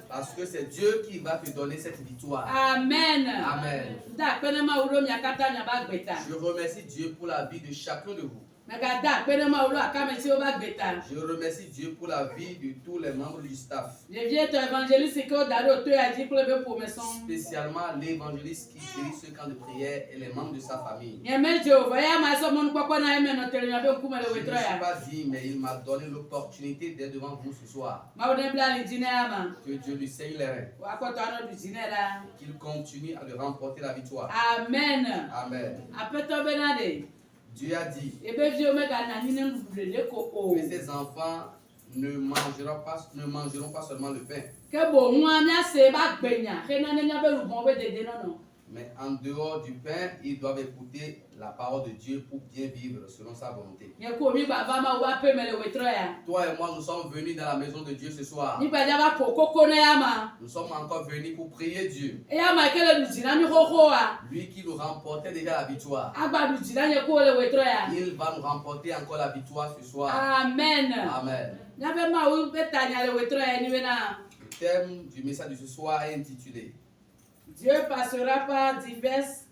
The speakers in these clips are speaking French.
Parce que c'est Dieu qui va te donner cette victoire. Amen. Amen. Je remercie Dieu pour la vie de chacun de vous. Je remercie Dieu pour la vie de tous les membres du staff. Spécialement l'évangéliste qui dirige ce camp de prière et les membres de sa famille. Je ne suis pas dit, mais il m'a donné l'opportunité d'être devant vous ce soir. Que Dieu lui saigne les reins. Qu'il continue à lui remporter la victoire. Amen. Amen. Dieu a dit que ses enfants ne mangeront pas seulement le pain, mais en dehors du pain, ils doivent écouter la parole de Dieu pour bien vivre selon sa volonté. Toi et moi, nous sommes venus dans la maison de Dieu ce soir. Nous sommes encore venus pour prier Dieu. Lui qui nous remportait déjà la victoire. Il va nous remporter encore la victoire ce soir. Amen. Amen. Le thème du message de ce soir est intitulé Dieu passera par diverses.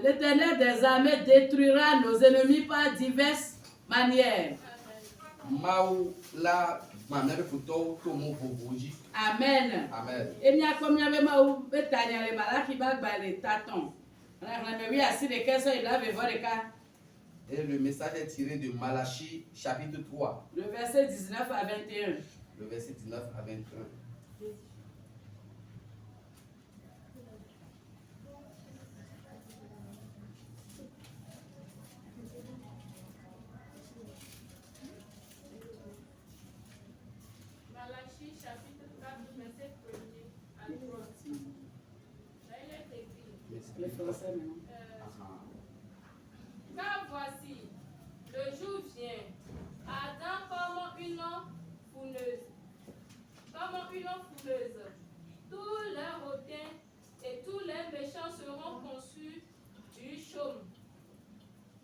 L'Éternel des armées détruira nos ennemis par diverses manières. Amen. Amen. Et le message est tiré de Malachie chapitre 3. Le verset 19 à 21. Le verset 19 à 21. Malachie chapitre 4, verset 1er à 3. Là, il est écrit. Car voici, le jour vient, ardent comme une founeuse. Tous les hautains et tous les méchants seront conçus du chaume.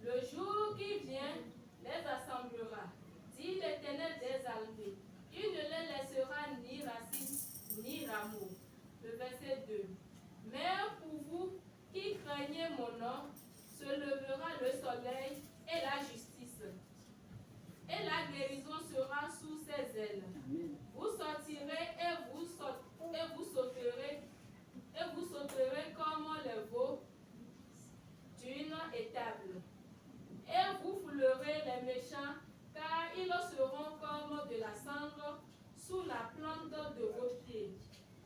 Le jour qui vient les assemblera, dit l'Éternel des armées. Il ne les laissera ni racines ni rameaux. Le verset 2. Mais pour vous qui craignez mon nom, se levera le soleil et la justice. Et la guérison sera sous ses ailes. Vous sortirez et vous sauterez comme les veaux d'une étable. Et vous foulerez les méchants, car ils seront comme de la cendre sous la plante de vos pieds.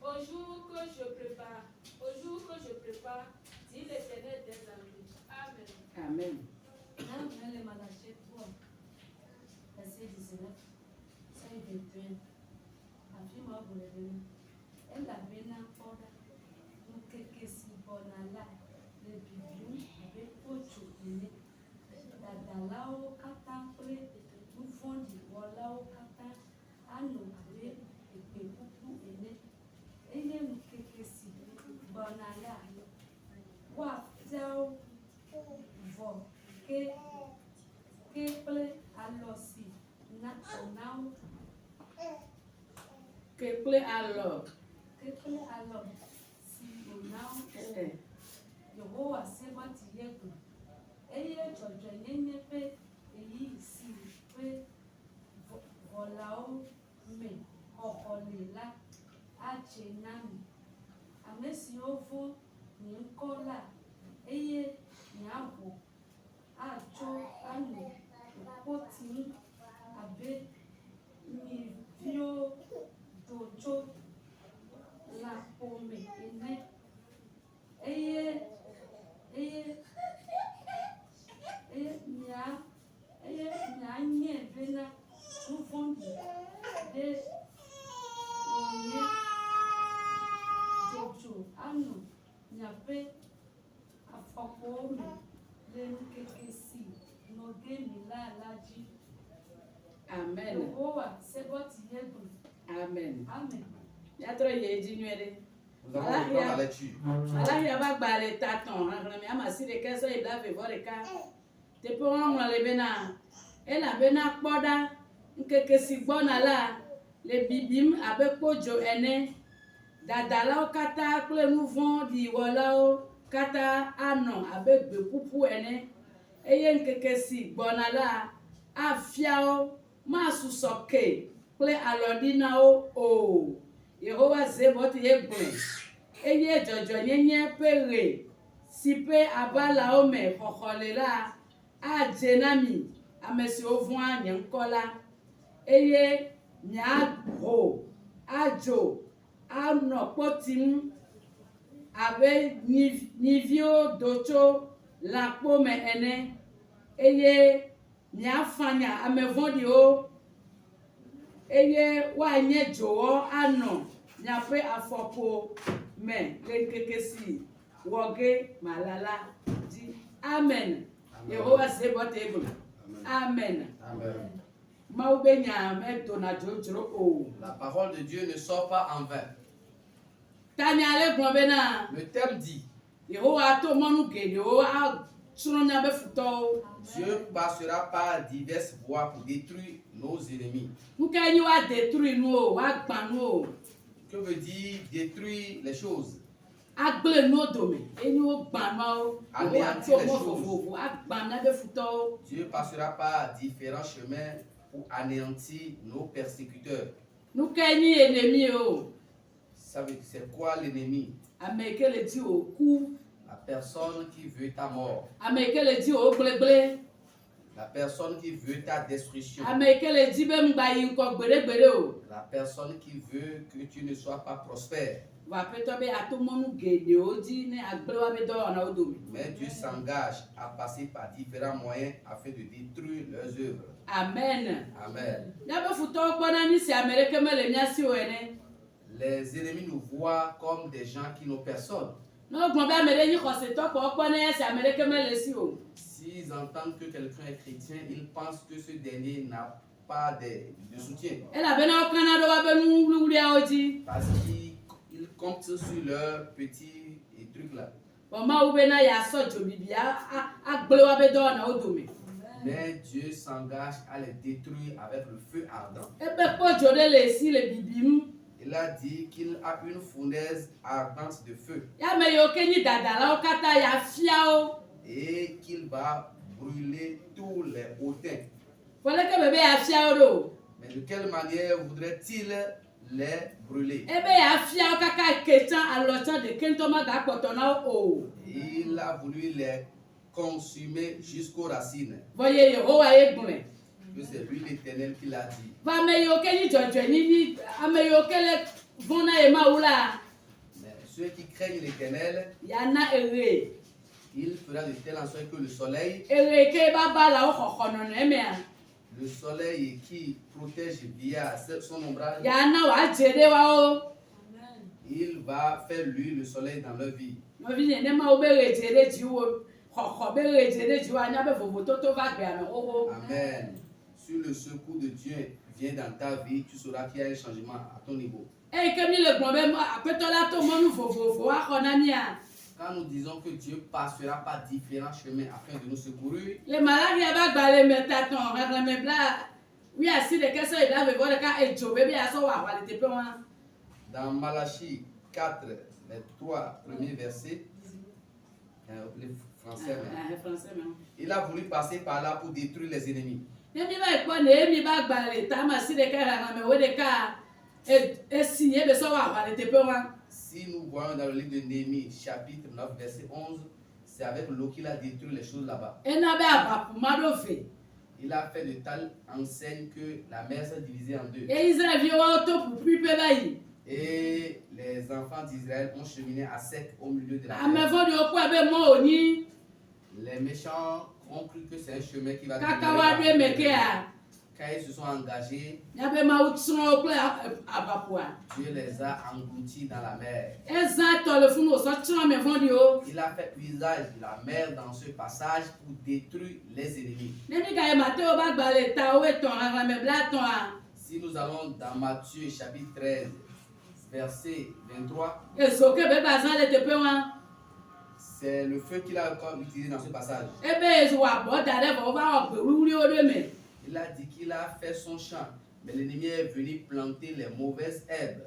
Au jour que je prépare, dit l'Éternel des armées. Amen. Amen. Malachie 3, verset 19, ça est 21. Afima Boulevin, elle avait n'importe où quelque si bon à la, le bibiou avec Pocho Ene, la Dalao Katample, nous font du Walao Katam, à nous avec et Pépoupou Ene, et nous quelque si bon à la, wa Zao, vo, que ple alors si, na now. Que plaît alors. Si on a Yehowa seba ti yego. Eye jojo nyenye pe eyi si pe volao me okolela ache nami. Amesi ovo ni nkola eye ni abo ajo anu opoti abe mi vio dojo la pome ene eye nya nye bena ufondi de onye dojo anu nyape afakome le kekesi nogemi la laji. Amen. Yehowa seboti yego. Amen. Amen. Nous avons le temps à la lecture. elabena kpɔɖa nkeke si gbɔna la le bibim abe kpodzo ene. Dadalawo katã kple nu vɔ̃ɖi wɔlawo katã anɔ abe gbeƒuƒu ene. Eye nkeke si gbɔna la afia wo masusɔ ke kple alɔɖi na wo o. Yehowa Zebot ye gblɔe. Eye dzɔdzɔnyenye ƒe ɣe si ƒe abalawo me xɔxɔ le la adze na mi ame siwo vɔ̃a nye ŋkɔ la. Eye miaho adzo anɔ kpɔtim abe nyiviwo do tso lãkpo me ene. Eye miafanya ame vɔ̃ɖiwo. Eye woanye dzowɔ anɔ miaƒe afɔƒo me le nkeke si wɔge malala dzi. Amen. Yehowa Zebot ye gblɔe. Amen. Mawu be nya me dona dzodzro o. La parole de Dieu ne sort pas en vain. Tanya le gblɔ bena. Le thème dit. Yehowa to mɔnu geɖewo atsrɔ̃ miabe futɔwo. Dieu passera par diverses voies pour détruire nos ennemis. Nuke nyi wa détruire nu o, wa gbã nu o. Que veut dire détruire les choses? Agble nu dome, enyi wo gbã nuawo. Anéantir les choses. Vovovo, agbã miabe futɔwo. Dieu passera par différents chemins pour anéantir nos persécuteurs. Nuke nyi ennemi o. C'est quoi l'ennemi? Ame ke le di o ku. La personne qui veut ta mort. Ame ke le di o gblegble. La personne qui veut ta destruction. Ame ke le di be ŋgba yi ŋkɔ gbeɖegbeɖe o. La personne qui veut que tu ne sois pas prospère. Va aƒetɔ be ato mɔnu geɖewo dzi ne agble woabe dɔwɔnawo dome. Mais Dieu s'engage à passer par différents moyens afin de détruire leurs œuvres. Amen. Amen. Miabe futɔwo kpɔna nu si ame ɖeke mele mia si o ene. Les ennemis nous voient comme des gens qui n'ont personne. Ne wogblɔ be ame ɖe nyi xɔsetɔ kɔ wokpɔna eya si ame ɖeke mele si o. S'ils entendent que quelqu'un est chrétien, ils pensent que ce dernier n'a pas de soutien. Elabena wokana ɖe woabe nu wluwluiawo dzi. Parce qu'ils comptent sur leurs petits trucs là. Bon Mawu bena yeasɔ dzo bibi agble woabe dɔwɔnawo dome. Mais Dieu s'engage à les détruire avec le feu ardent. Ebe kpɔdzo ɖe le esi le bibim. Il a dit qu'il a une fournaise ardente de feu. Yame yiwo ke nyi dadalawo katã yafia wo. Et qu'il va brûler tous les hautains. Poleke bebe yafia wo ɖo. Mais de quelle manière voudrait-il les brûler? Ebe yafia wo kaka ketsã alɔtsã ɖeke ŋutɔ magakpɔtɔ na wo o. Il a voulu les consumer jusqu'aux racines. Voye Yehowa ye gblɔe. Que c'est lui l'Éternel qui l'a dit. Va ame yiwo ke nyi dzɔdzɔenyenye, ame yiwo ke le vɔ̃na ye Mawu la. Mais ceux qui craignent l'Éternel, Yana eɣe. il fera de telle en sorte que le soleil, Eɣe ke babalawo xɔxɔ nɔnɔ emea. le soleil qui protège via son ombrage, Yana woadze ɖe woawo. il va faire lui le soleil dans leur vie. Nɔvi nenema wo be ɣe dze ɖe dziwo. Xɔxɔ be ɣe dze ɖe dziwo anya be vovototo va gbea me xoxo. Amen. Si le secours de Dieu vient dans ta vie, tu sauras qu'il y a un changement à ton niveau. Eyi ke mi le gblɔ be aƒetɔ la to mɔnu vovovowo axɔ na mia. Quand nous disons que Dieu passera par différents chemins afin de nous secourir, Le malaria ba gbalẽ me tatɔn xexlẽme bla wuiasi ɖeke sɔ yi ɖa vevɔ ɖeka edzo be yeasɔ wɔ aʋa le teƒe wa. dans Malachie 4, les 3 premiers versets, les français, il a voulu passer par là pour détruire les ennemis. Ne mi va ekpɔ ne mi ba gbalẽ tama si ɖeka xexlẽme wo ɖeka esi ye be sɔ wɔ aʋa le teƒe wa. Si nous voyons dans le livre de Néhémie, chapitre 9, verset 11, c'est avec l'eau qu'il a détruit les choses là-bas. Ena be aʋaƒoma ɖo ve. Il a fait de telle enseigne que la mer s'est divisée en deux. Ye Israelviwo woawo to ƒuƒui pe va yi. Et les enfants d'Israël ont cheminé à sec au milieu de la Ame mer. vɔ̃ɖiwo kpɔe be mɔ wònyi. Les méchants ont cru que c'est un chemin qui va Kaka woaɖo eme kea. Quand ils se sont engagés, Miabe Mawu tsrɔ̃ wo kple aʋaƒoa. Dieu les a engloutis dans la mer. Ezã tɔ le funu wòsɔ tsrɔ̃ ame vɔ̃ɖiwo. Il a fait usage de la mer dans ce passage pour détruire les ennemis. Ne mi gayi Matewo ba gbalẽ ta wo etɔ̃ xexlẽme blatɔ̃a. Si nous allons dans Matthieu chapitre 13, verset 23, Ezo ke be bazã le teƒe wa. c'est le feu qu'il a encore utilisé dans ce passage. Ebe ezo wɔ abɔ da ɖe vɔ wova wɔ gbe wluwluiwo ɖe me. il a fait son champ, mais l'ennemi est venu planter les mauvaises herbes.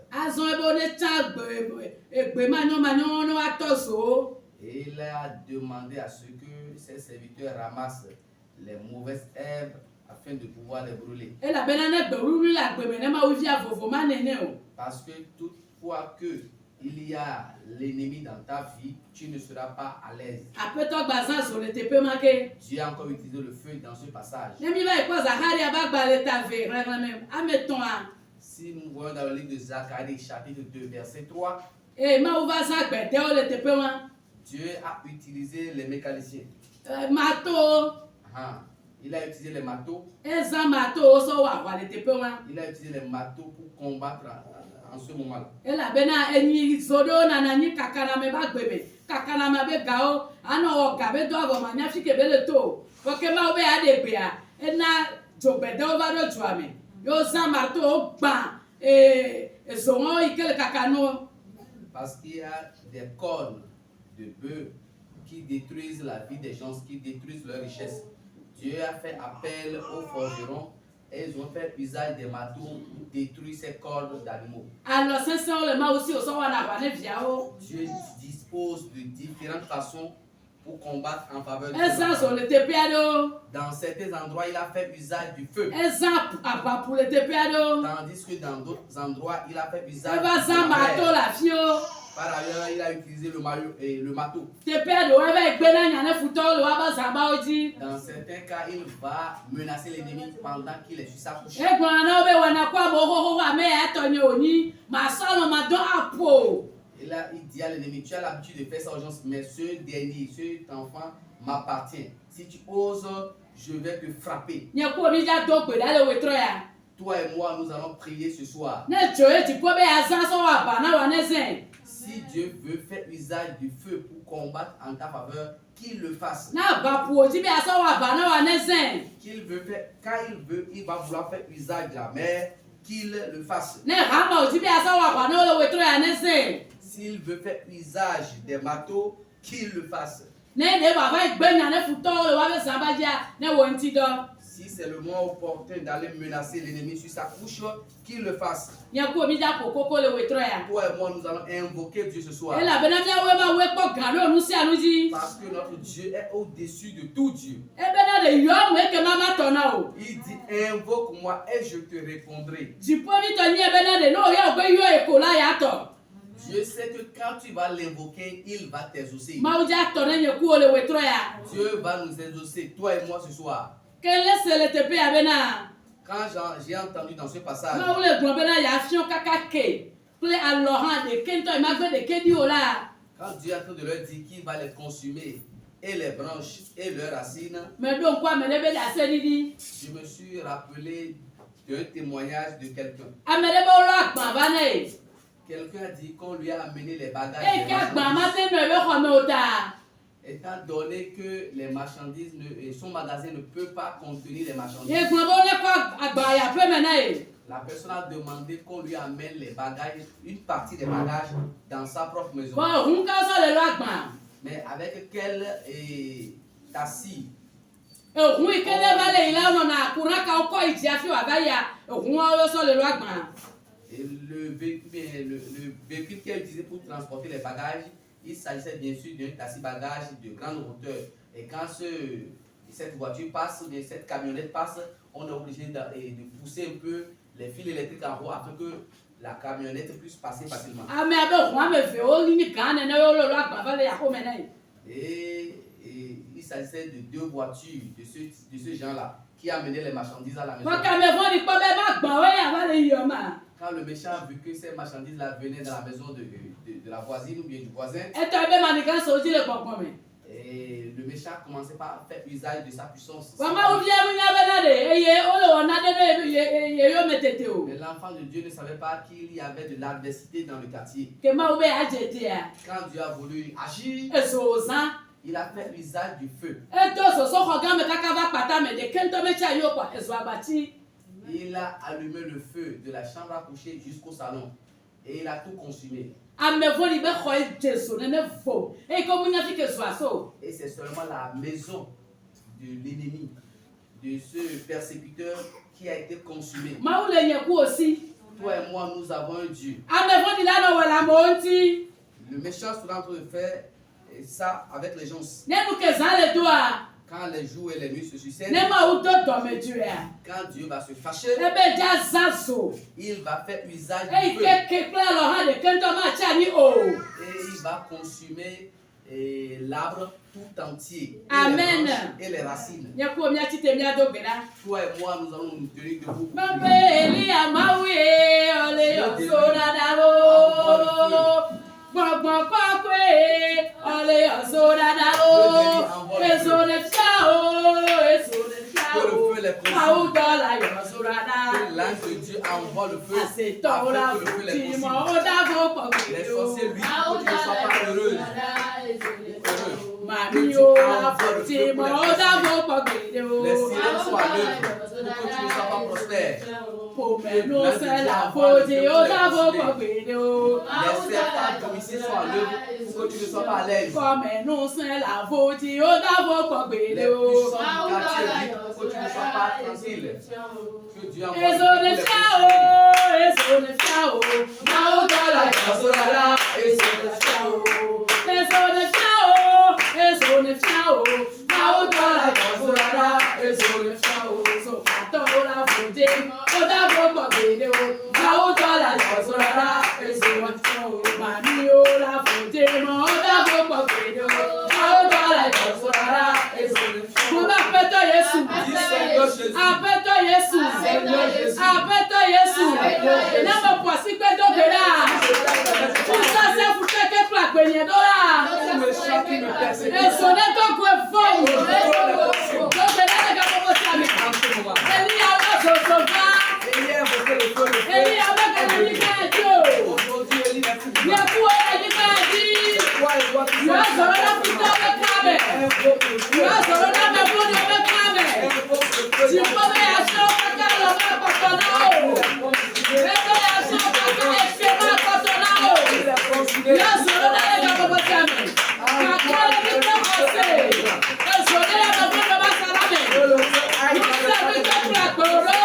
Et il a demandé à ce que ses serviteurs ramassent les mauvaises herbes afin de pouvoir les brûler. Parce que toutefois que il y a l'ennemi dans ta vie, tu ne seras pas à l'aise. Dieu a encore utilisé le feu dans ce passage. Si nous voyons dans le livre de Zacharie, chapitre 2, verset 3, Dieu a utilisé les mécaniciens. Il a utilisé les marteaux. Il a utilisé les marteaux pour combattre en ce moment-là. Parce qu'il y a des cornes de bœufs qui détruisent la vie des gens, qui détruisent leur richesse. Dieu a fait appel aux forgerons et ils ont fait usage des marteaux pour détruire ces cornes d'animaux. Dieu dispose de différentes façons pour combattre en faveur de Dieu. Dans certains endroits, il a fait usage du feu. Tandis que dans d'autres endroits, il a fait usage du feu. Par ailleurs, il a utilisé le marteau. Dans certains cas, il va menacer l'ennemi pendant qu'il est sur sa couche. Il dit à l'ennemi, tu as l'habitude de faire ça aux gens, mais ce dernier, cet enfant m'appartient. Si tu oses, je vais te frapper. Toi et moi, nous allons prier ce soir. Si Dieu veut faire usage du feu pour combattre en ta faveur, qu'il le fasse. Qu'il veut faire, quand il veut, il va vouloir faire usage de la mer, qu'il le fasse. S'il veut faire usage des marteaux, qu'il le fasse. Si c'est le moment opportun d'aller menacer l'ennemi sur sa couche, qu'il le fasse. Toi et moi, nous allons invoquer Dieu ce soir. Parce que notre Dieu est au-dessus de tout Dieu. Il dit, invoque-moi et je te répondrai. Dieu sait que quand tu vas l'invoquer, il va t'exaucer. Dieu va nous exaucer, toi et moi ce soir. Quand j'ai entendu dans ce passage, quand Dieu est en train de leur dire qu'il va les consumer, et les branches et leurs racines, je me suis rappelé d'un témoignage de quelqu'un. Quelqu'un a dit qu'on lui a amené les bagages. Étant donné que les marchandises, son magasin ne peut pas contenir les marchandises. La personne a demandé qu'on lui amène les bagages, une partie des bagages dans sa propre maison. Mais avec quel tassis? Et le véhicule qui est utilisé pour transporter les bagages, il s'agissait bien sûr d'un tassis bagage de grande hauteur. Et quand cette voiture passe, ou bien cette camionnette passe, on est obligé de pousser un peu les fils électriques en haut afin que la camionnette puisse passer facilement. Et il s'agissait de deux voitures de ce genre-là qui amenaient les marchandises à la maison. Quand le méchant a vu que ces marchandises-là venaient dans la maison de la voisine ou bien du voisin, et le méchant commençait par faire usage de sa puissance. Mais l'enfant de Dieu ne savait pas qu'il y avait de l'adversité dans le quartier. Quand Dieu a voulu agir, il a fait usage du feu. Il a allumé le feu de la chambre à coucher jusqu'au salon. Et il a tout consumé. Et c'est seulement la maison de l'ennemi de ce persécuteur qui a été consumé. Mawu le nye ku aussi. Toi et moi, nous avons un Dieu. Amevɔ̃ɖi la nɔ wɔ le amewo ŋuti. Le méchant sera en train de faire ça avec les gens. Ne nu ke zã le doa. Quand les jours et les nuits se succèdent, Ne Mawu do dɔmedzoea. quand Dieu va se fâcher, Ebe dza zã zo. il va faire usage Eyi du feu ke kple alɔ hã ɖeke ŋutɔ matsi anyi o. et il va consumer l'arbre tout entier. Et Amen. les branches et les racines. Miakuwo miatsi te miado gbe ɖa. Toi et moi, nous allons nous tenir debout. Mebe Elia Mawu ye ole yɔso dadawo. Gbɔgbɔ kɔkɔe ole yɔso dadawo. Eso le fia o, eso le fia o. Mawu dɔ la yɔso dada. Que l'ange de Dieu envoie le feu Asetɔ la afin que le feu les ti consume. mɔ o davo kɔgbe Les o. sorciers lui pour qu'ils ne soient pas heureux. Mami o la ti mɔ o davo kɔgbe o. Les sirènes soient à l'œuvre pour que tu ne sois pas prospère. Pomenu se la fodi o davo kɔgbe o. Les serpents domiciles sont à l'œuvre pour que tu ne sois pas à l'aise. Kɔmenu se la fodi o davo kɔgbe Les o. puissants du quartier vivent pour que tu ne sois pas tranquille. Que Dieu envoie Eso le le feu fia pour o, eso le fia o. Mawu dɔ la yɔso dada. Eso le fia o, eso le fia o, eso le fia o. Mawu dɔ la yɔso dada. Eso le fia o, sopatɔ la fodi o davo kɔgbe o. Mawu dɔ la yɔso dada. Eso le fia o, mami o la fodi mɔ o davo kɔgbe o. Mawu dɔ la yɔso dada. Eso le fia o. Mo bá pẹ́tọ́ Yesu. Dis Seigneur Jésus. Apẹ́tọ́ Yesu. Seigneur Jésus. Apẹ́tọ́ Yesu. Ne me pɔsi kpe do gbe la. Fusase futeke kple agbenye do la. Tout méchant qui me persécute. Eso ne to ko fɔm. Do gbe la ne ka bɔbɔ si ami. En ce moment. Eliya wo soso va. Et hier, invoqué le feu, le feu. Eliya bɛ kɛlɛ ni ka di o. Aujourd'hui, Élie n'est plus vivant. Yɛ ku o yɛ ni ka di. Toi et toi, tu Yɔ sɔrɔ la kuta bɛ ka bɛ. invoque le feu. Yɔ sɔrɔ la bɛ fɔ de bɛ ka bɛ. Invoque le feu. Ti fɔ bɛ yà sɔ kaka lɔ bɛ kɔtɔ na o. Bɛ bɛ yà sɔ kaka efe bɛ kɔtɔ na o. Il est consumé. Yà sɔrɔ la yɛ ka bɔbɔ si ami. Kakɔ le bi fɛ kɔse. Eso ne yɛ bɛ fɔ bɛ ba sara mɛ. Musa bi fɛ kura kporo.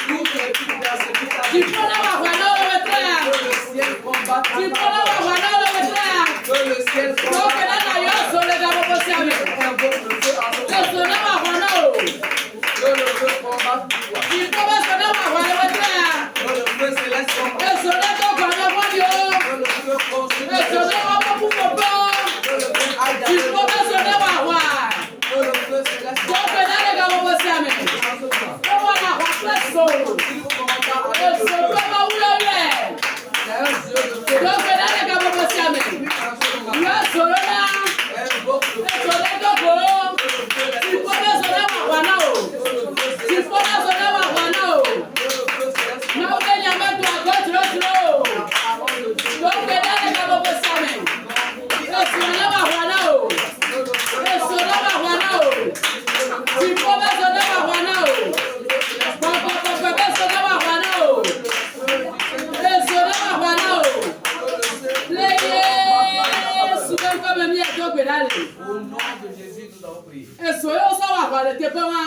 Tout ce qui te persécute, Ti fɔ ne wa hɔ na o bɛ tɛ ya. que le ciel combatte Ti ta fɔ ne wa hɔ na o bɛ tɛ ya. Que le ciel O combatte kele na yɔ so le ka bɔbɔ si ami. invoque le feu en ce Eso moment. ne wa hɔ na o. Que le feu combatte pour toi. Ti fɔ bɛ so ne wa hɔ na o bɛ tɛ ya. Que le feu céleste combatte. Eso ne to kɔ ne fɔ di o. Que le feu consume. Eso ne wa bɔ pupo bɔ. Que le feu aille Ti fɔ bɛ so ne wa hɔ a. Que le feu céleste O kele ne ka bɔbɔ si ami. en ce moment. O wa na hɔ kple so. Il faut combattre avec Eso le feu. bɛ ma wulɔ yɛ. C'est un Dieu de feu. O kele ne ka bɔbɔ si ami. En ce moment. Yɔ sɔrɔ la. Invoque le feu. Eso ne to ko. Ti fɔ bɛ so ne wa hɔ na o. Ti fɔ bɛ so ne wa hɔ na o. Que le feu céleste Na o bɛ nyame to agɔ turo o. parole de Dieu. O kele ne ka bɔbɔ si ami. Eso ne wa hɔ na o. Eso ne wa hɔ na o. Ti fɔ bɛ so ne wa hɔ na o. Kɔkɔkɔkɔ bɛ so ne wa hɔ na o. Eso ne wa hɔ na o. Le Yesu bɛ nkɔmɛ mi yɛ to gbe la le. Au nom de Jésus, nous avons prié. Eso yɛ sɔ wa hɔ le teƒe wa.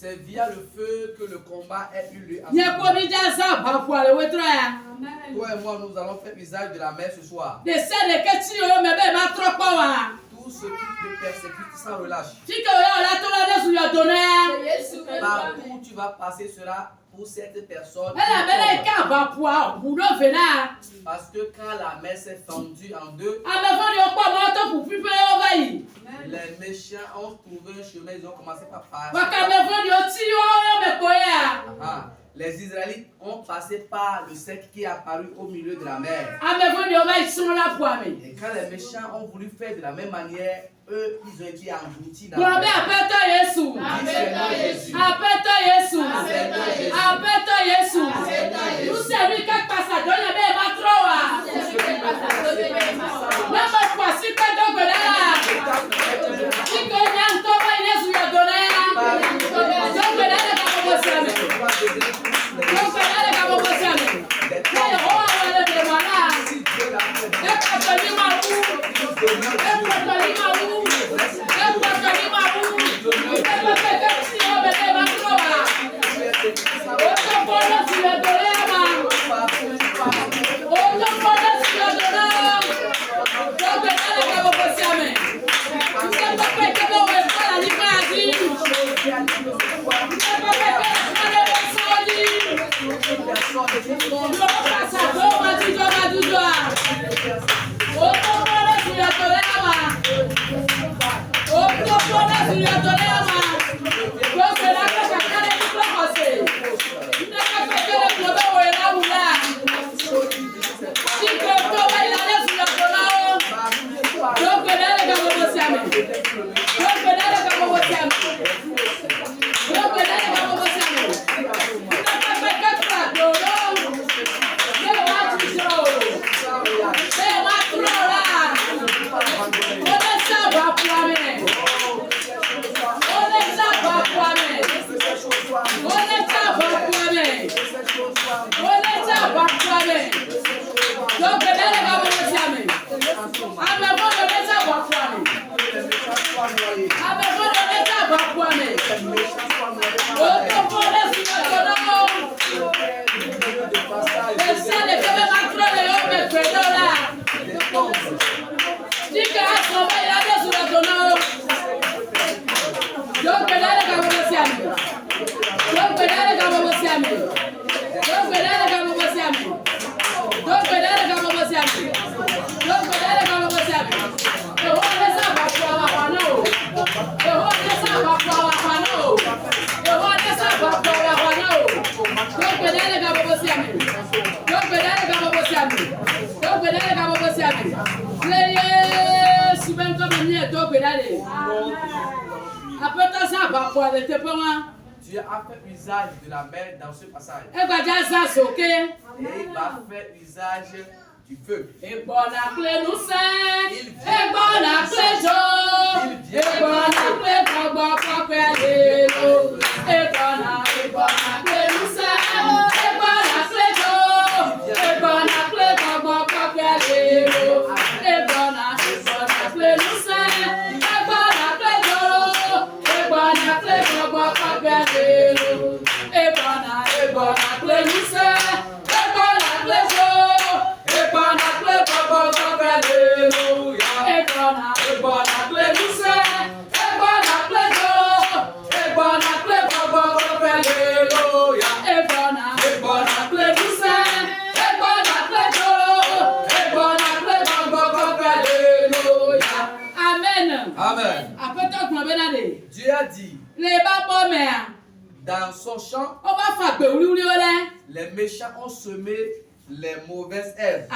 C'est via le feu que le combat a eu lieu. Nye ko mi dza sa baƒoa le wetrɔ ya. Toi et moi, nous allons faire usage de la mer ce soir. De se ɖeke tsi o me be ma trɔ kpɔ wa. Tout ce qui te persécute sans relâche. Fi ke o yɔ o la to la ne su yɔ do ne. Partout où tu vas passer sera pour cette personne. Elabena yi ke aʋaƒoa ʋu ɖo ve na. Parce que quand la mer s'est fendue en deux, Ame vɔ̃ɖiwo kpɔ mɔ to ƒuƒui ƒe wo va yi. les méchants ont trouvé un chemin, ils ont commencé par passer. Vɔ ke ame vɔ̃ɖiwo tsi wo me kpo ya. Ah, les Israélites ont passé par le cercle qui est apparu au milieu de la mer. Ame vɔ̃ɖiwo va yi srɔ̃ la ƒoa me. Et quand les méchants ont voulu faire de la même manière, eux, ils ont été engloutis dans Gblɔ la be mer. aƒetɔ Yesu. Dis Seigneur Jésus. Aƒetɔ Yesu. Seigneur Jésus. Aƒetɔ Yesu. Nu sia nu ke kpasa do nye be ma trɔ wa. Ne me ƒo asi kpe do gbe ɖa la. Fi ke nya ŋutɔ be Yesu yɔ do ne ya. Do gbe ɖa le kabɔbɔ sia me. Do gbe ɖa le kabɔbɔ sia me. Ne Yehowa wɔ le blema la. Ekpɔtɔli ma wu. Ekpɔtɔli ma wu. Ekpɔtɔli ma wu. Ekpɔtɔli ma wu. Dieu a fait usage de la mer dans ce passage. Et il va faire usage du feu. Il Dieu a dit dans son champ, les méchants ont semé les mauvaises herbes.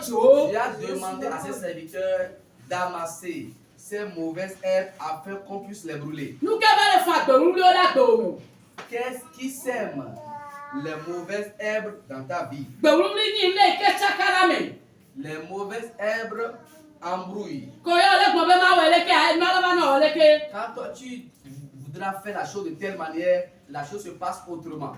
Dieu a demandé à ses serviteurs d'amasser ces mauvaises herbes afin qu'on puisse les brûler. Qu'est-ce qui sème les mauvaises herbes dans ta vie? Les mauvaises herbes embrouillent. Quand toi tu voudras faire la chose de telle manière, la chose se passe autrement.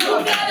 Look at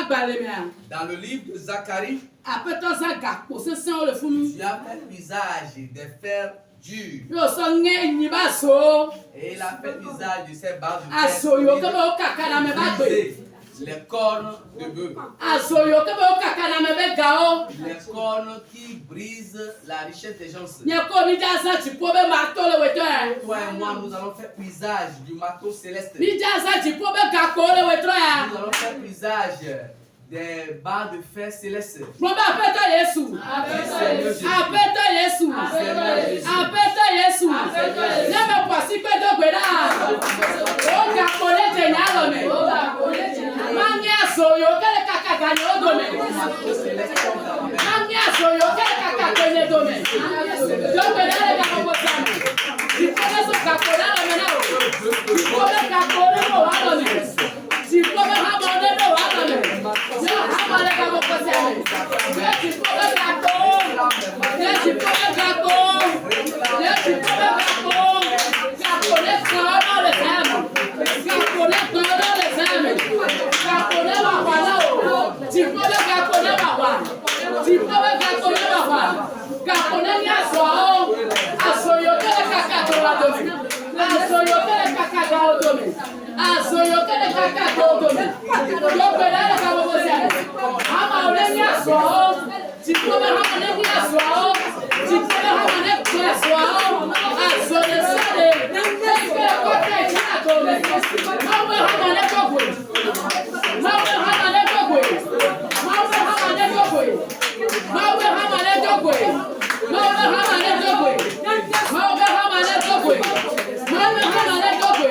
Dans le livre de Zacharie, Apɛtɔ zã gakpo sesẽwo le fu nu. tu as fait usage des fers durs. Yóò sɔ ŋe nyi ba so. Et il a fait usage de ces barres de Asoyo ke be fer wo kaka na me ba pour gbe. briser les cornes de bœuf. Asoyo ke be wo kaka na me be gawo. Les cornes qui brisent la richesse des gens. Nye ko mi dza zã dziƒo be mato le wetɔ ya. Toi et moi, nous allons faire usage du marteau céleste. Mi dza zã dziƒo be gakpo le wetɔ ya. Nous allons faire usage des barres de fer célestes. Mo be apɛtɔ Yesu. Apɛtɔ Yesu. Apɛtɔ Yesu. Ne me kɔ si pe do gbe ɖa. O gakpo le dze nya lɔ me. Ma nye asoyo ke le kaka ganye wo dome. Ma nye asoyo ke le kaka ganye dome. Do gbe ɖa le gakpo bo sia me. Dziƒo be so gakpo ɖa lɔ me na o. Dziƒo be gakpo ɖe ɖo wa lɔ me. Dziƒo be hama ɖe ɖo wa lɔ me. Ne hama ɖe gakpo bo sia me. Ne dziƒo be gakpo. Ne dziƒo be gakpo. Ne dziƒo be gakpo. Gakpo le kɔ ɖo le sia me. Gakpo le kɔ ɖo le sia me. Gakpo le wa wa la o. Dziƒo be gakpo le wa wa. Dziƒo be gakpo le wa wa. Gakpo le nya zɔ o. Asoyo ke le kaka do wa do me. Asoyo ke le kaka do wa do me. Asoyo ke le kaka do wa do me. Do gbe ɖa le ka bo sia me. Hama le nya zɔ o. Dziƒo be hama le nya zɔ o. Dziƒo be hama le kpe zɔ o. Asoyo sia le. Ke le kɔ ke dza do me. Mawu hama le kɔ gbe. Mawu hama le kɔ gbe. Mawu hama le kɔ gbe. Mawu hama le kɔ gbe. Mawu hama le kɔ gbe. Mawu hama le kɔ gbe. Mawu hama le kɔ gbe.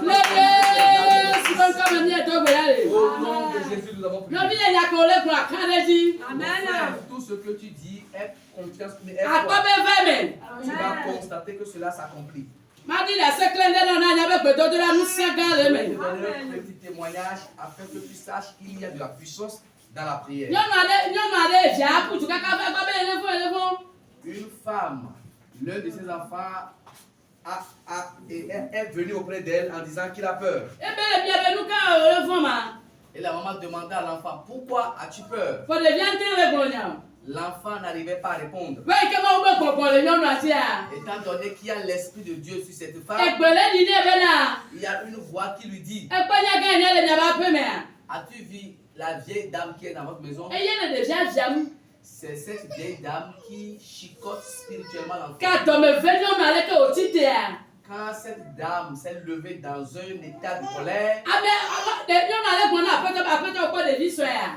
Lele sibo nkama ni eto gbe ya le. Au nom de Jésus, nous avons prié. Nɔvi le nya ko le kplɔ aka ɖe dzi. Tout ce que tu dis est confiance, mais est Akpɔ foi. be ve me. Tu vas constater que cela s'accomplit. Ma di le sekle ɖe nɔ na nya be gbedodoɖa ŋusẽ gã le Je me. vais te donner un petit témoignage afin que tu saches qu'il y a de la puissance dans la prière. Nyɔnu aɖe via putu kaka va gbɔ be elefo. Une femme, l'un de ses enfants, est venu auprès d'elle en disant qu'il a peur. Ebe le bia be nu ka elefo ma. Et la maman demanda à l'enfant, pourquoi as-tu peur? Fɔ ɖevia ŋutɔ le gblɔ nya. L'enfant n'arrivait pas à répondre. Be yi ke ma wo be gbɔgbɔ le nyɔnua sia. Étant donné qu'il y a l'Esprit de Dieu sur cette femme, Egbe le ɖi nɛ bena. il y a une voix qui lui dit, Ekpe nya gã ene le miabe aƒe mea. as-tu vu la vieille dame qui est dans votre maison? Eye le ɖevia viam. C'est cette vieille dame qui chicote spirituellement l'enfant. Ka dɔme ve nyɔnu ale ke wòtsi tea. Quand cette dame s'est levée dans un état de colère, Nyɔnu ale gbɔna apɛtɔ wòkpɔ ɖevi sɔea.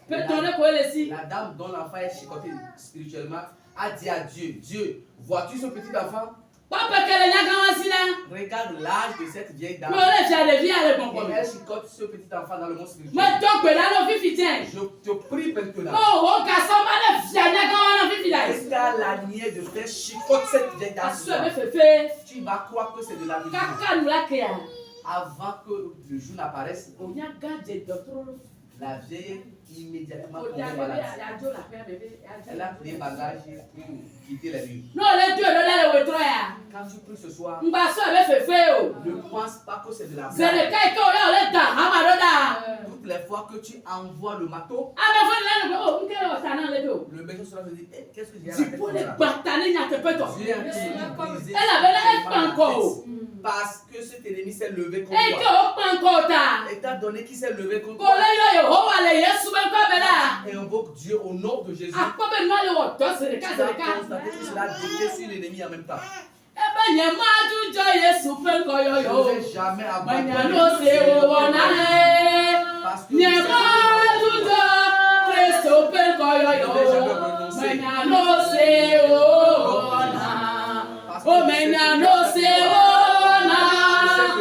Petɔ ɖe ko ele si. la dame dont l'enfant est chicoté spirituellement a dit à Dieu, Dieu, vois-tu ce petit enfant? Kpɔƒe ke le nya gã wa si la. Regarde l'âge de cette vieille dame. Kplɔ le fia ɖevi ale Et gbɔgbɔ me. elle chicote ce petit enfant dans le monde spirituel. Metɔ gbe la no fifi tɛ. Je te prie maintenant. O wo gasɔ ma le fia nya gã wa no fifi la. Jusqu'à la nière de faire chicote cette vieille dame. Asu ebe fefe. Tu vas croire que c'est de la musique. Kaka nu la kea. Avant que le jour n'apparaisse, O nya gã dze dɔtro. la vieille immédiatement O tombée nya bebe malade. adzo la ƒea me be Elle a pris bagage pour quitter la nuit. n'o le do ɖo la le wetrɔ ya. Quand tu pries ce soir, Ŋgbasɔ ebe fefe o. ne pense pas que c'est de la Ze blague. ɖeka yi ke wo ya wòle da hama ɖo da. Toutes les fois que tu envoies le marteau, Ame fɔ le ne o nke le wɔta na le do. le méchant sera se dire, eh, qu'est-ce que j'ai à la tête Dziƒo comme le ça? gbata ne nyateƒetɔ. Dieu a tout brisé. Elabena ekpa ŋkɔ o. Parce que cet ennemi s'est levé contre Eyi ke toi. wo kpa ŋkɔ o ta. Étant donné qu'il s'est levé contre Ko toi, le yɔ Yehowa le Yesu be ŋkɔ be la. et invoque Dieu au nom de Jésus. Akpɔ be nua le wɔ dɔ ze Tu ɖeka ze vas ɖeka. constater que cela détruit sur l'ennemi en même temps. Ebe nye madzudzɔ Yesu ƒe ŋkɔ Je yɔyɔ. ne vais jamais Menya abandonner. no se wo wɔna le. Parce que Nye je sais madzudzɔ Kristo ƒe ŋkɔ yɔyɔ. Menya no se wo wɔna. O menya no se wo wɔna.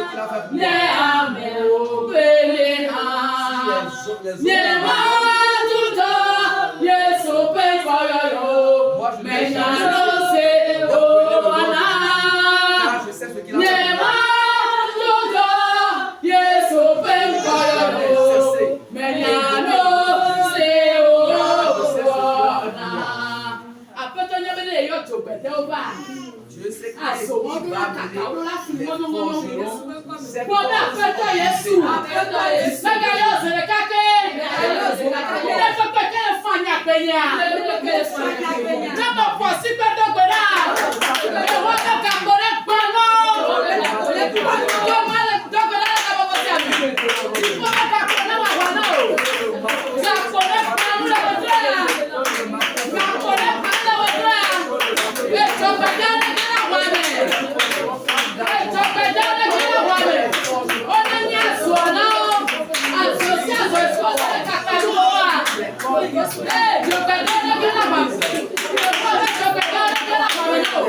qu'il a fait pour Ne moi. amewo pele ha. Nye madzudzɔ Yesu ƒe ŋkɔ yɔyɔ. Menya no se wo wɔna. Car je sais ce qu'il a Nye fait pour moi. madzudzɔ Yesu ƒe ŋkɔ yɔyɔ. Menya no se wo wɔna. Aƒetɔ nye be ne yɔ dzogbedẽwo va. Dieu sait qu'il Asomɔ ɖo la va kaka ɖo la fi amener les mɔnɔmɔnɔ. forgerons. Ces Kpɔ be Aƒetɔ Yesu. forgerons. Mega yɔ ze ɖeka ke. kenya. Kama posi pedo gbera. Ewo ka kambore gbano. Yo male dogora ka bobo si ami. Ipo ka kambore wa wana o. Kambore gbano la botra. Kambore gbano la botra. E chobadane kana wane. E chobadane kana wane. Ona nya suona o. Associação escola de Cacaruá. Ei, jogadora que na mão. Eu vou ver jogadora que na mão, não.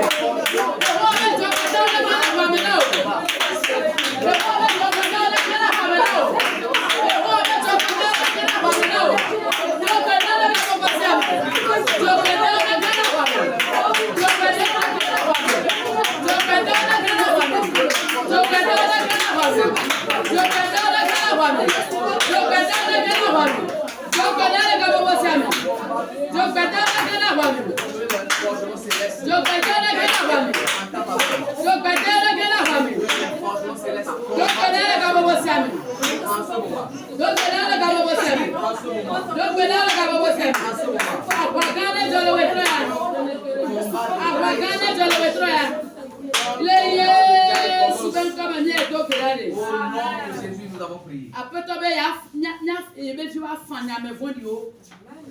Eu vou ver jogadora que na mão, não. Eu vou ver jogadora que na mão, não. Eu vou ver jogadora que na mão, não. Jogadora que na mão, jogadora que na mão. Jogadora que na mão. Jogadora que na mão. Jogadora que na mão. Jogadora que na mão.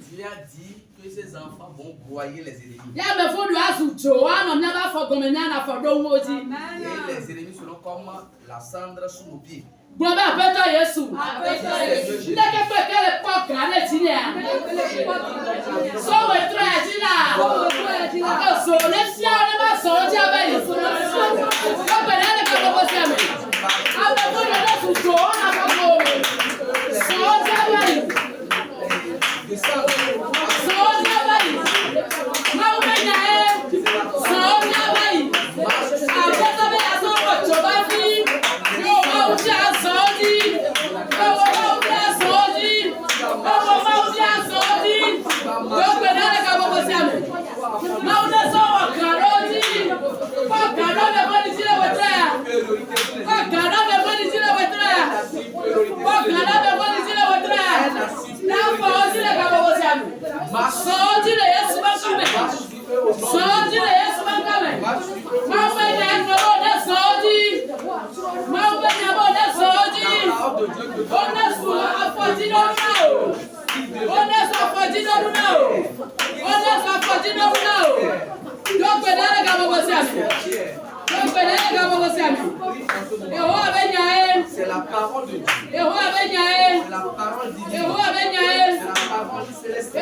Dieu a dit que ses enfants vont broyer les ennemis. Et les ennemis seront comme la cendre sous nos pieds. C'est la parole de Dieu. C'est la parole divine. C'est la parole céleste. C'est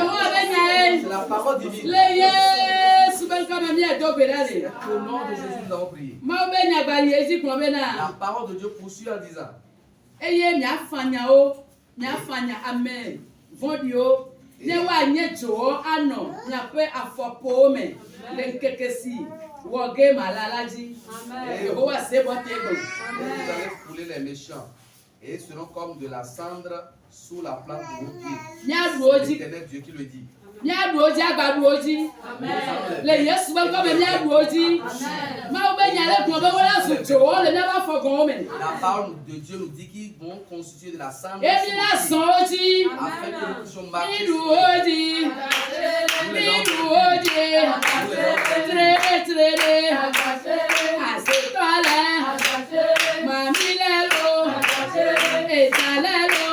la parole divine. Au nom de Jésus, nous avons prié. La parole de Dieu poursuit en disant. Amen. Ne wa nye jo ano nya pe afopo me le kekesi wo ge malalaji. Amen. Vous allez fouler les méchants et ils seront comme de la cendre sous la plante de vos pieds. C'est l'Éternel Dieu qui le dit. Le Yesu ba ko me nya duoji. Ma o be nya le ko be wala su jo le na ba fo gon me. La parole de Dieu nous dit qu'ils vont constituer de la cendre. Et bien la soji. Afin que nous puissions marcher. Duoji. Tre. Asetole. Mamilelo. Etalelo.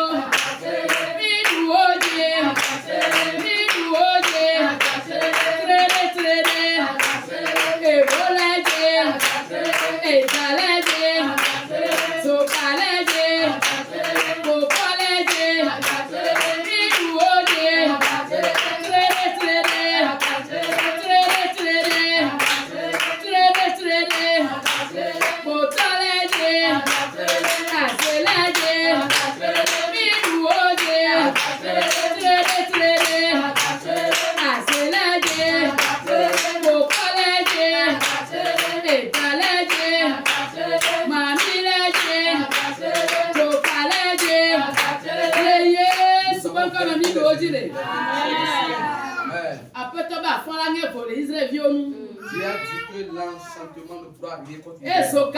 Dieu a dit que l'enchantement ne pourra rien contre Jacob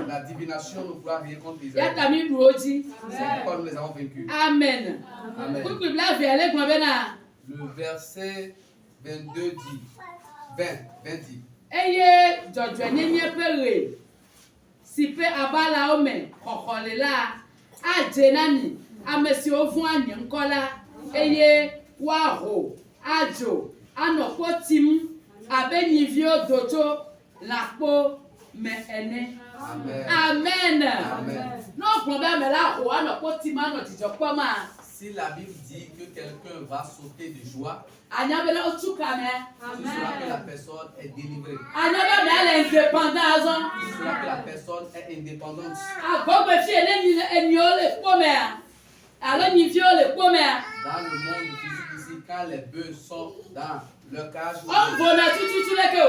la divination ne pourra rien contre ya Israël. kami du oji. C'est pourquoi nous les avons vaincus. Amen. Amen. Kuku bla viale kwa bena. Le verset 22 dit, 20 dit, Eye jọjọ nyenye pere. Sipe abala ome kokole la. Aje nani. Amesi ovun anyi nkola. Eye waho. Ajo. Anokpo tim. Abenyi vio doto. Lakpo me ene. Amen. Amen. Amen. Non problème là, on a pas de mal, tu dis pas mal. Si la Bible dit que quelqu'un va sauter de joie, Anyabela otukame. ce sera que la personne est délivrée. Anyabela elle est indépendante. Ce sera que la personne est indépendante. Agogo fi ele enyole pomea. Alors ni viole pomea. Dans le monde physique ici, quand les bœufs sont dans leur cage, On bona tutu leke o.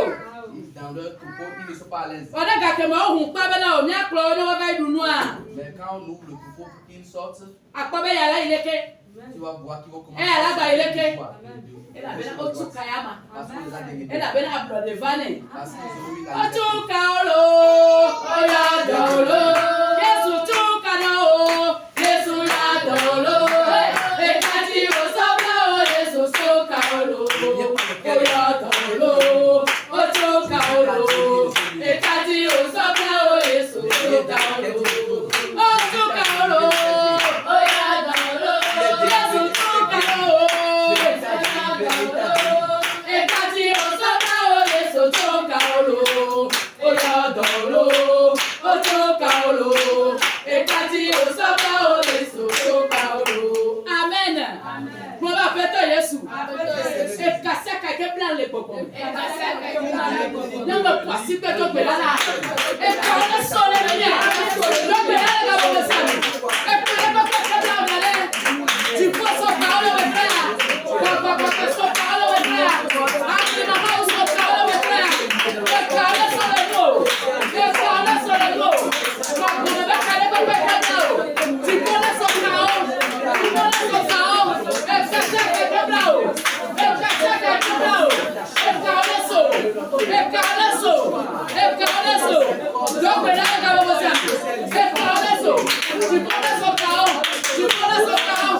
dans leur troupeau, ils ne sont pas à l'aise. Oda gakema ohun pa bela o mi aklo ni wo ga idunu a. Mais quand on ouvre le troupeau pour qu'ils sortent, Akpa be ya la ileke. tu vas voir qu'ils vont commencer Eh, là, bah, il est que- voir. Ela bela otukayama. Parce qu'on les a délivrés. Ela bela abro de vane. Parce qu'ils ont eu la liberté. Otukalo, oya dolo. Yesu tukalo, Yesu ya dolo. Ekati osabla o Yesu tukalo. Oya dolo, otukalo. Ekati osabla o Yesu tukalo. Otukalo, oya dolo. Yesu tukalo. Ekati osabla o Yesu tukalo. Oya dolo, otukalo. Ekati osabla o Yesu tukalo. Amen. Mo ba peto Yesu. Ekase kake plan le popo. Namba pasi peto pelala. Ekale sole menya. Lo pelala ka bo sabe. Ekale ba ka ka ngale. Ti ko so paolo we pra. Ba so paolo we pra. Aki na ma so paolo we pra. Ekale sole no. Ekale sole no. Ba ko ba kale ba ka no. Ti ko na so paolo. Ti ko na so paolo. Ekase kake brao. Ekase kake brao. Ekale so. Ekale so. Ekale so. Lo pelala ka bo sabe. Ekale so. Ti ko na so paolo. Ti ko na so paolo.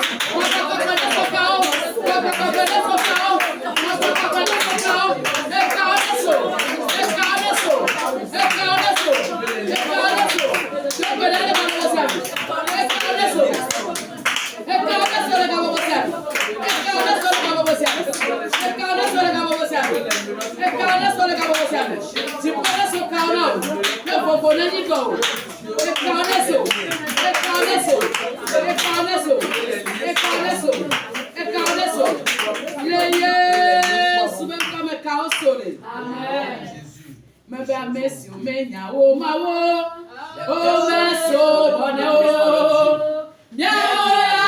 Jésus. Mebe amesi omenya o mawo o meso bone o nyawo ya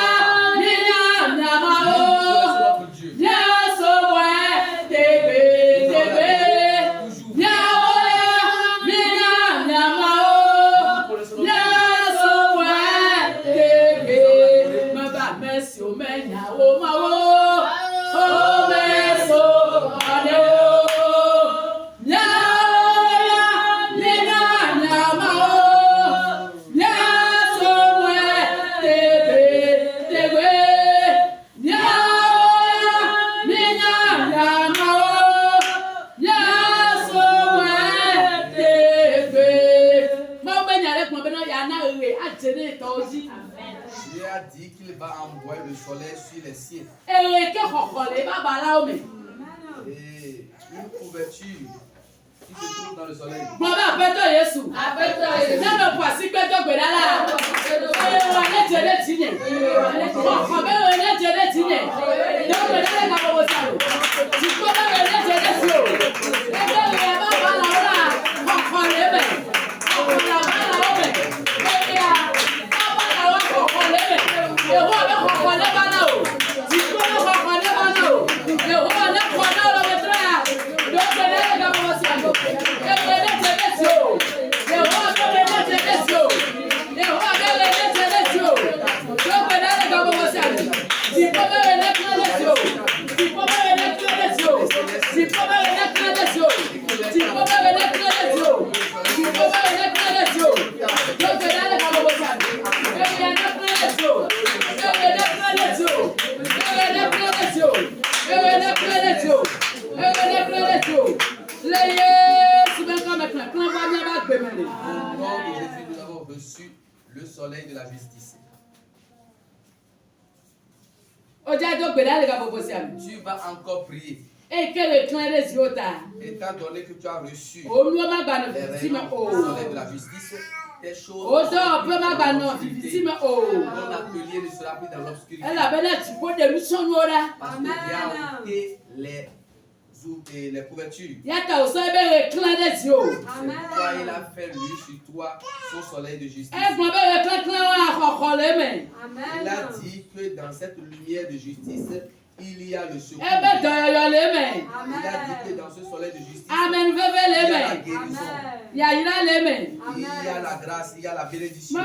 ninya nyamawo nyaso wa tebe nyawo ya ninya nyamawo nyaso wa tebe mebe amesi omenya o mawo o meso bone o Dieu a dit qu'il va envoyer le soleil sur les siens. Et une couverture qui se trouve dans le soleil. Au nom de Jésus, nous avons reçu le soleil de la justice. Tu vas encore prier. Étant donné que tu as reçu les rayons du soleil de la justice, tes choses mon atelier ne sera plus dans l'obscurité. Parce que Dieu a ôté les couvertures. C'est pourquoi il a fait lui sur toi son soleil de justice. Il a dit que dans cette lumière de justice, il y a le secours. Il a dit que dans ce soleil de justice, il y a la guérison. Il y a la grâce, il y a la bénédiction.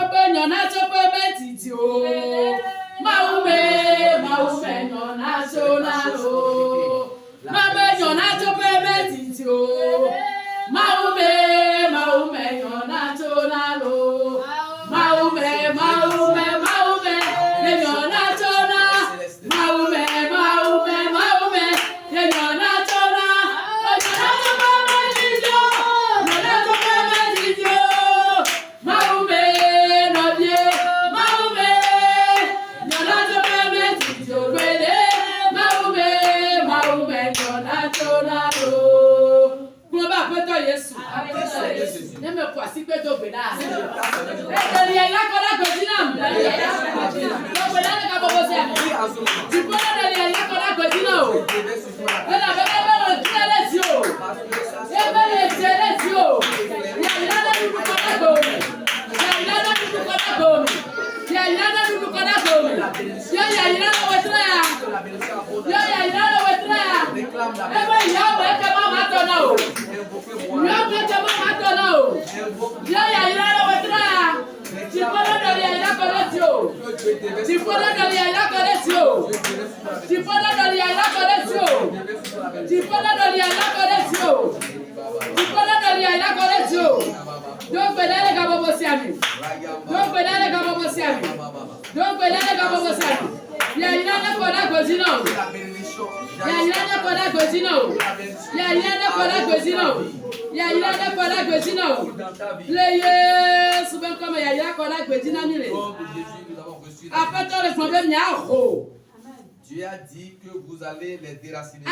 Dieu a dit que vous allez les déraciner.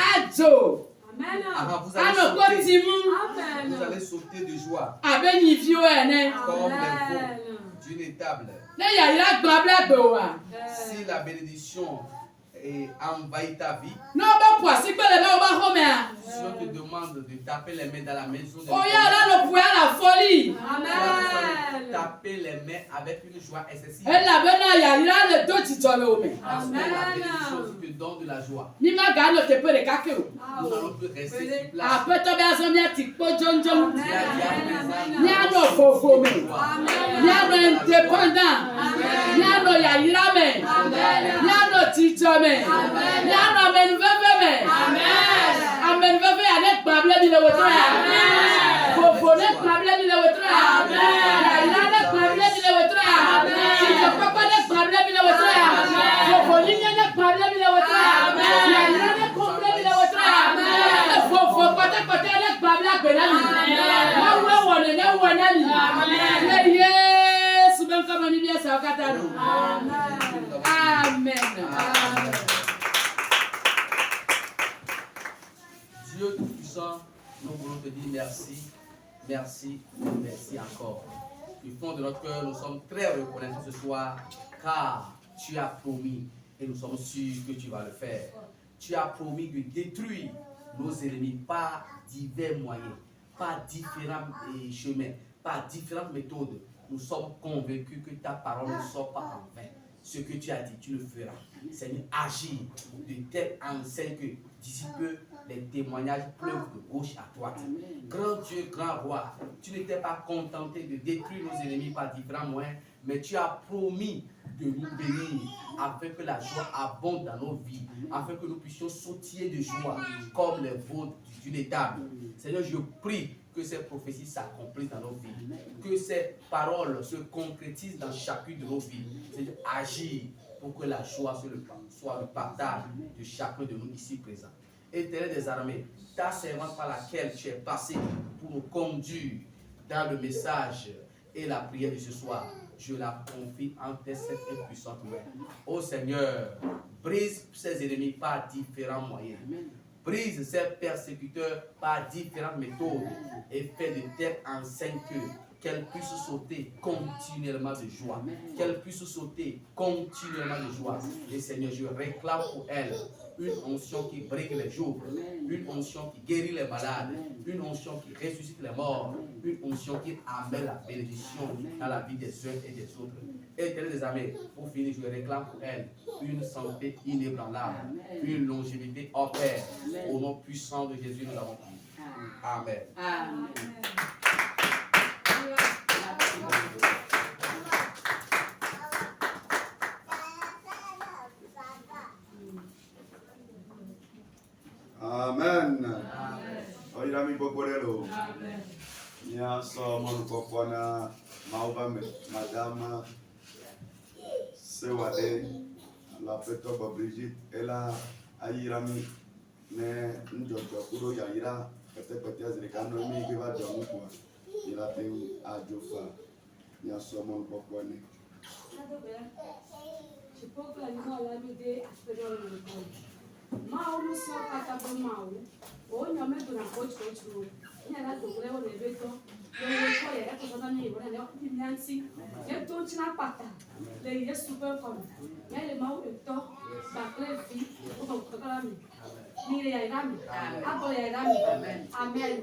Vous allez sauter de joie comme les veaux d'une étable. Si la bénédiction envahit ta vie, si on te demande de taper les mains dans la maison de taper les mains avec une joie excessive. Parce que la bénédiction aussi te donne de la joie. Nous n'allons plus rester sur place. Dieu Tout-Puissant, nous voulons te dire merci, merci, merci encore. Du fond de notre cœur, nous sommes très reconnaissants ce soir, car tu as promis, et nous sommes sûrs que tu vas le faire. Tu as promis de détruire nos ennemis par divers moyens, par différents chemins, par différentes méthodes. Nous sommes convaincus que ta parole ne sort pas en vain. Ce que tu as dit, tu le feras. Seigneur, agis de telle enseigne que d'ici peu, les témoignages pleuvent de gauche à droite. Grand Dieu, grand roi, tu n'étais pas contenté de détruire nos ennemis par différents moyens, mais tu as promis de nous bénir afin que la joie abonde dans nos vies, afin que nous puissions sautiller de joie comme les veaux d'une étable. Seigneur, je prie que ces prophéties s'accomplissent dans nos vies. Que ces paroles se concrétisent dans chacune de nos vies. C'est agir pour que la joie soit le partage de chacun de nous ici présents. Éternel des armées, ta servante par laquelle tu es passé pour nous conduire dans le message et la prière de ce soir, je la confie en tes puissantes mains. Ô Seigneur, brise ses ennemis par différents moyens. Brise ses persécuteurs par différentes méthodes et fais de telles enseignes qu'elle puisse sauter continuellement de joie. Qu'elle puisse sauter continuellement de joie. Et Seigneur, je réclame pour elle une onction qui brigue les jours, une onction qui guérit les malades, une onction qui ressuscite les morts, une onction qui amène la bénédiction dans la vie des uns et des autres. Éternel des armées, pour finir, je réclame pour elle une santé inébranlable, une longévité hors pair. Au nom puissant de Jésus, nous l'avons prié. Amen. Amen. Amen. Oirami Bokorelo. Nia so mon kokona mauba madame Sewade la petite Brigitte ela ayirami ne njojo kudo yaira pete azirikano mi giva domu kwa ila pe ajofa nia so mon kokone. Je peux que la nuit la midi à faire le Mau so kata bo mau o nyame do na kocho churu nya la do le o le beto le ko ya ko so ni bo na o ni nansi e to china pata le ye super kon ya le mau e to ba kle fi o ko kala mi ni le ya gami abo ya gami amen amen.